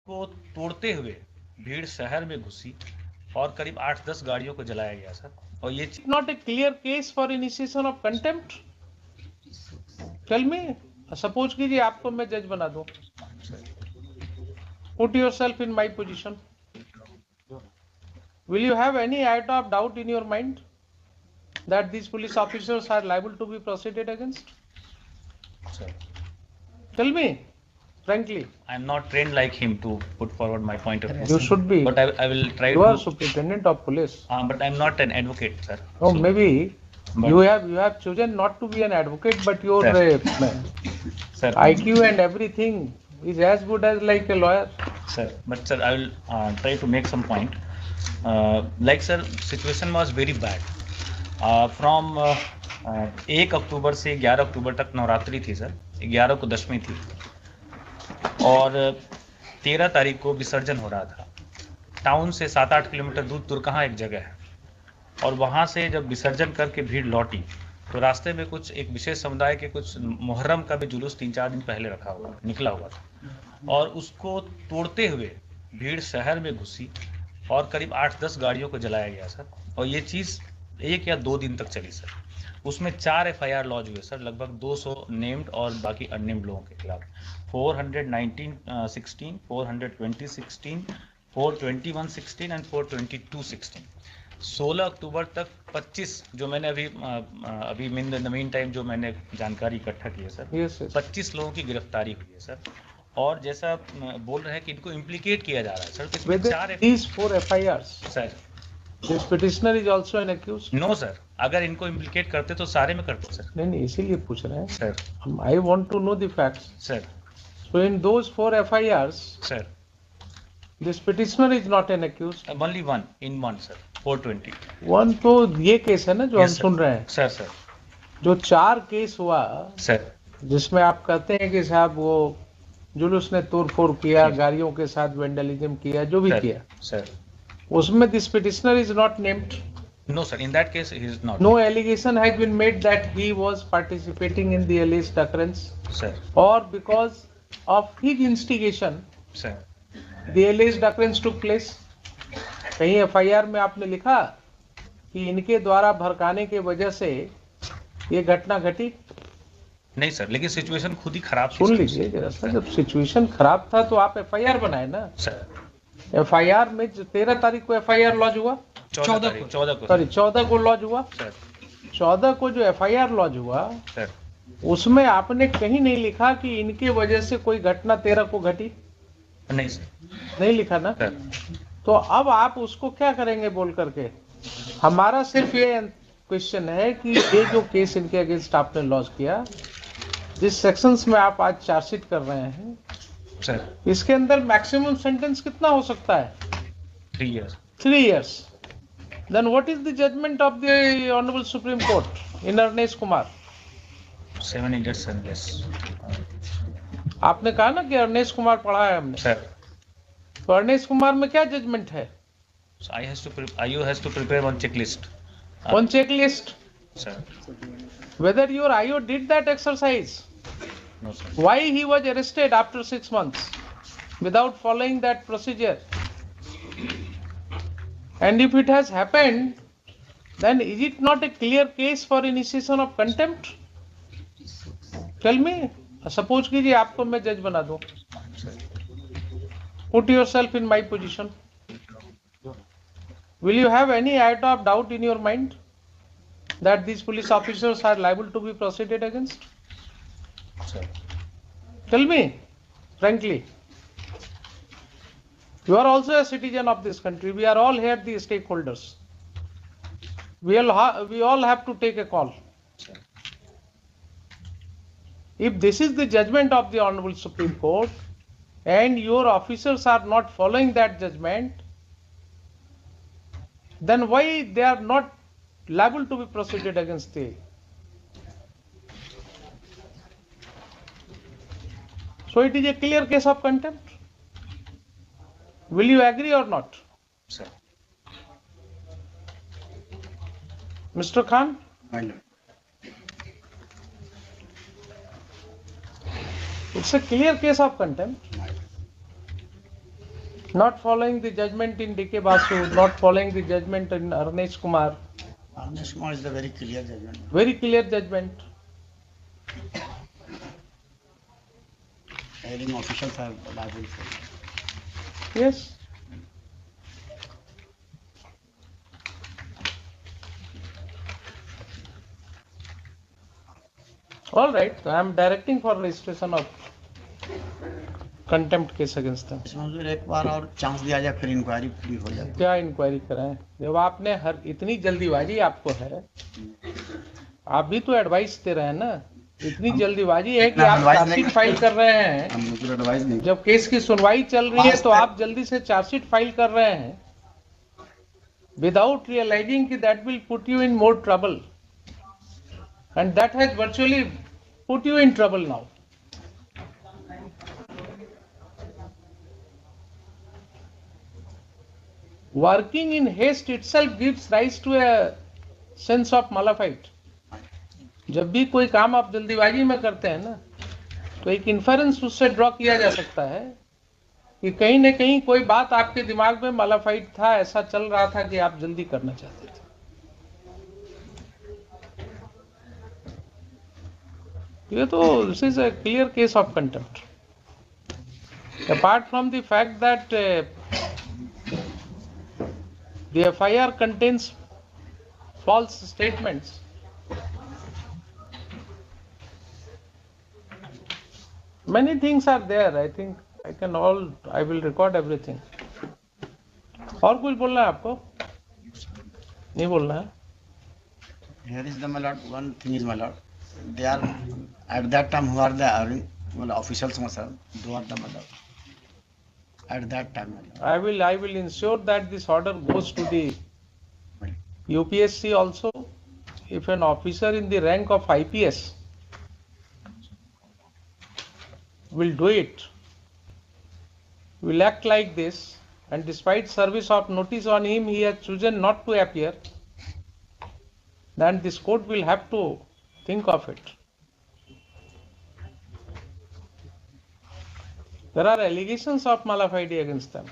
को तोड़ते हुए भीड़ शहर में घुसी और करीब 8-10 गाड़ियों को जलाया गया सर। और ये not a clear case for initiation of contempt? Tell me. Suppose कीजिए आपको मैं जज बना दूं. Put yourself in my position. Will you have any iota of doubt in your mind that these police officers are liable to be proceeded against? sir, Tell me, frankly. I'm not trained like him to put forward my point of view. You should be. But I will try You to. are superintendent of police. But I'm not an advocate, sir. Oh, So- maybe But- you have chosen not to be an advocate, but your Sir, IQ and everything is as good as like a lawyer. sir, but sir, I will try to make some point. Like sir, situation was very bad. From 1 अक्टूबर से 11 अक्टूबर तक नवरात्रि थी sir. 11 को दशमी थी और 13 तारीख को विसर्जन हो रहा था। टाउन से 7-8 किलोमीटर दूर कहाँ एक जगह है, और वहाँ से जब विसर्जन करके भीड़ लौटी तो रास्ते में कुछ एक विशेष समुदाय के कुछ मुहर्रम का भी जुलूस 3-4 दिन पहले निकला हुआ था, और उसको तोड़ते हुए भीड़ शहर में घुसी और करीब 8-10 गाड़ियों को जलाया गया सर। और ये चीज़ 1 या 2 दिन तक चली सर। उसमें 4 FIR लॉन्च हुए सर, लगभग 200 नेम्ड और बाकी अननेम्ड लोगों के खिलाफ। 419-16, 420-16, 421-16 एंड 422-16। 16 अक्टूबर तक 25, जो मैंने अभी इन द मीन टाइम जो मैंने जानकारी इकट्ठा की है सर, Yes, yes. 25 लोगों की गिरफ्तारी हुई है सर। और जैसा बोल रहे हैं कि इनको इम्प्लीकेट किया जा रहा है सर, तो इसमें Whether 4 these 4 FIRs, सर। this petitioner is also an accused. No sir, अगर इनको इम्प्लीकेट करते तो सारे में करते सर। नहीं इसीलिए पूछ रहे हैं. Sir I want to know the facts. Sir So in those 4 FIRs, सर this petitioner is not an accused. Only one in one sir, 420। One तो ये केस है ना जो हम Yes, sir. सुन रहे हैं. सर सर जो 4 केस हुआ सर जिसमें आप कहते हैं कि साहब वो जुलूस ने तोड़फोड़ किया, गाड़ियों के साथ वेंडलिज्म किया, जो भी किया, सर उसमें this petitioner is not named. No sir, in that case he is not. No allegation has been made that he was participating in the alleged occurrence, sir or because of his instigation sir the alleged occurrence took place. कहीं FIR में आपने लिखा कि इनके द्वारा भड़काने के वजह से ये घटना घटी? नहीं सर, लेकिन सिचुएशन खुद ही खराब थी, सुन सर। लीजिए जरा सा, जब सिचुएशन खराब था तो आप FIR बनाए ना. सर FIR में 13 तारीख को FIR लॉन्च हुआ, 14 को सॉरी 14 को लॉन्च हुआ. सर 14 को जो FIR लॉन्च हुआ सर उसमें आपने कहीं नहीं लिखा कि इनके वजह से कोई घटना 13 को घटी. नहीं सर। नहीं लिखा ना. सर तो अब आप उसको क्या करेंगे बोल करके? हमारा सिर्फ ये क्वेश्चन है कि ये जो केस इनके अगेंस्ट आपने लॉन्च किया, जिस सेक्शंस में आप आज चार्जशीट कर रहे हैं, सर इसके अंदर मैक्सिमम सेंटेंस कितना हो सकता है? 3 years। 3 years. Then what is the judgment of the Honorable Supreme Court in Arnesh Kumar? 7 years sir, yes। आपने कहा ना कि अर्नेश कुमार पढ़ा है हमने, सर तो अर्नेश कुमार में क्या जजमेंट है? IU has to prepare one checklist। On checklist, sir whether your IO did that exercise, no sir. why he was arrested after 6 months without following that procedure, and if it has happened, then is it not a clear case for initiation of contempt? Tell me. Suppose कीजिए आपको मैं जज बना दूं. Put yourself in my position. Will you have any iota of doubt in your mind that these police officers are liable to be proceeded against? Sir Tell me, frankly. You are also a citizen of this country. We are all here the stakeholders. We all have to take a call. If this is the judgment of the Honorable Supreme Court and your officers are not following that judgment, then why they are not liable to be proceeded against the? So it is a clear case of contempt. Will you agree or not? Sir Mr. Khan? It's a clear case of contempt. Not following the judgment in D.K. Basu, not following the judgment in Arnesh Kumar. Arnesh Kumar is a very clear judgment. Very clear judgment. Hearing officials are liable for it. Yes. All right. I am directing for registration of contempt case against them. इसमें मुझे एक बार और chance दिया जाए, फिर inquiry पूरी हो जाए. क्या इंक्वायरी कराएं? जब आपने हर इतनी जल्दीबाजी आपको है, आप भी तो एडवाइस दे रहे हैं ना. इतनी जल्दीबाजी है कि ना, आप advice चार्जशीट नहीं- फाइल कर रहे हैं. हम मुझे एडवाइस नहीं. जब केस की सुनवाई चल रही है तो आप जल्दी से चार्जशीट फाइल कर रहे हैं विदाउट रियलाइजिंग कि that will put you in more trouble, and that has virtually put you in trouble now. Working in haste itself gives rise to a sense of malafide. जब भी कोई काम आप जल्दीबाजी में करते हैं ना, तो एक इन्फरेंस उससे ड्रॉ किया जा सकता है कि कहीं न कहीं कोई बात आपके दिमाग में मालाफाइड था, ऐसा चल रहा था कि आप जल्दी करना चाहते थे. ये तो this is a clear case of contempt. Apart from the fact that the FIR contains false statements, many things are there. I think I will record everything. और कुछ बोलना है आपको? नहीं बोलना है? Here is the my lord. One thing is, my lord, they are at that time who are the officials, my sir. They are the my lord. At that time, my lord. I will ensure that this order goes to the UPSC also. If an officer in the rank of IPS will do it, will act like this, and despite service of notice on him, he has chosen not to appear, then this court will have to think of it. There are allegations of malafide against them.